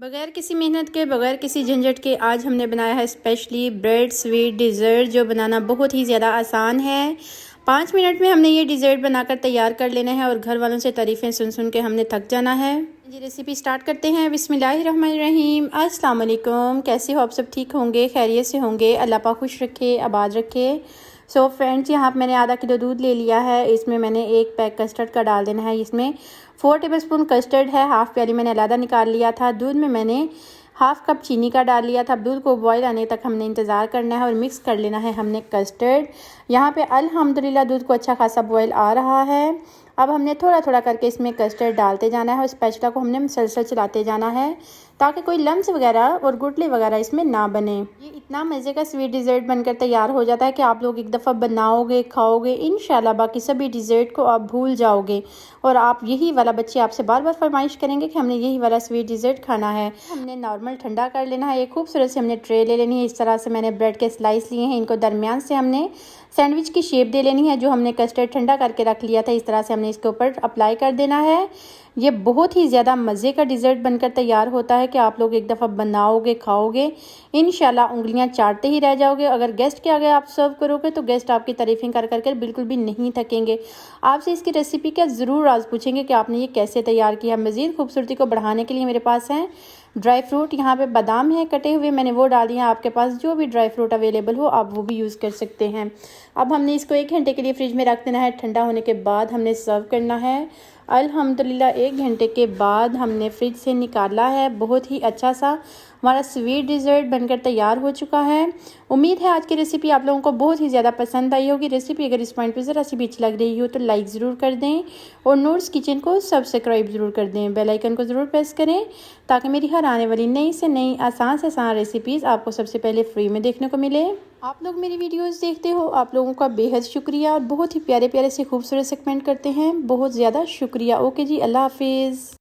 बगैर किसी मेहनत के, बगैर किसी झंझट के आज हमने बनाया है स्पेशली ब्रेड स्वीट डिज़र्ट, जो बनाना बहुत ही ज़्यादा आसान है। 5 मिनट में हमने ये डिज़र्ट बनाकर तैयार कर लेना है और घर वालों से तारीफ़ें सुन सुन के हमने थक जाना है। ये रेसिपी स्टार्ट करते हैं। बिस्मिल्लाहिर्रहमानिर्रहीम। अस्सलाम वालेकुम। कैसे हो आप सब? ठीक होंगे, खैरियत से होंगे। अल्लाह पाक खुश रखे, आबाद रखे। सो फ्रेंड्स, यहाँ पर मैंने आधा किलो दूध ले लिया है। इसमें मैंने 1 पैक कस्टर्ड का डाल देना है। इसमें 4 टेबलस्पून कस्टर्ड है, हाफ़ प्याली मैंने अलहदा निकाल लिया था। दूध में मैंने हाफ़ कप चीनी का डाल लिया था। अब दूध को बॉयल आने तक हमने इंतज़ार करना है और मिक्स कर लेना है हमने कस्टर्ड। यहाँ पे अल्हम्दुलिल्लाह दूध को अच्छा खासा बॉयल आ रहा है। अब हमने थोड़ा थोड़ा करके इसमें कस्टर्ड डालते जाना है और स्पैचुला को हमने मुसलसल चलाते जाना है ताकि कोई लम्स वगैरह और गुठली वगैरह इसमें ना बने। ये इतना मज़े का स्वीट डिज़र्ट बनकर तैयार हो जाता है कि आप लोग एक दफ़ा बनाओगे, खाओगे, इंशाल्लाह बाकी सभी डिज़र्ट को आप भूल जाओगे और आप यही वाला, बच्चे आपसे बार बार फरमाइश करेंगे कि हमने यही वाला स्वीट डिज़र्ट खाना है। हमने नॉर्मल ठंडा कर लेना है। एक खूबसूरत से हमने ट्रे ले लेनी है। इस तरह से मैंने ब्रेड के स्लाइस लिए हैं, इनको दरमियान से हमने सैंडविच की शेप दे लेनी है। जो हमने कस्टर्ड ठंडा करके रख लिया था, इस तरह से हमने इसके ऊपर अप्लाई कर देना है। ये बहुत ही ज़्यादा मज़े का डिज़र्ट बनकर तैयार होता है कि आप लोग एक दफ़ा बनाओगे, खाओगे, इंशाल्लाह उंगलियां चाटते ही रह जाओगे। अगर गेस्ट के आगे आप सर्व करोगे तो गेस्ट आपकी तारीफ़ें कर कर बिल्कुल भी नहीं थकेंगे। आपसे इसकी रेसिपी का ज़रूर आज पूछेंगे कि आपने ये कैसे तैयार किया। मज़ीद खूबसूरती को बढ़ाने के लिए मेरे पास हैं ड्राई फ्रूट। यहाँ पे बादाम है कटे हुए, मैंने वो डाल दिया। आपके पास जो भी ड्राई फ्रूट अवेलेबल हो आप वो भी यूज़ कर सकते हैं। अब हमने इसको 1 घंटे के लिए फ्रिज में रख देना है। ठंडा होने के बाद हमने सर्व करना है। अल्हम्दुलिल्लाह 1 घंटे के बाद हमने फ्रिज से निकाला है। बहुत ही अच्छा सा हमारा स्वीट डिज़र्ट बनकर तैयार हो चुका है। उम्मीद है आज की रेसिपी आप लोगों को बहुत ही ज़्यादा पसंद आई होगी। रेसिपी अगर इस पॉइंट पे ज़रा सी भी अच्छी लग रही हो तो लाइक ज़रूर कर दें और नूर्स किचन को सब्सक्राइब ज़रूर कर दें। बेल आइकन को ज़रूर प्रेस करें ताकि मेरी हर आने वाली नई से नई आसान से आसान रेसिपीज़ आपको सबसे पहले फ्री में देखने को मिले। आप लोग मेरी वीडियोस देखते हो, आप लोगों का बेहद शुक्रिया और बहुत ही प्यारे प्यारे से खूबसूरत से कमेंट करते हैं। बहुत ज़्यादा शुक्रिया। ओके जी, अल्लाह हाफिज़।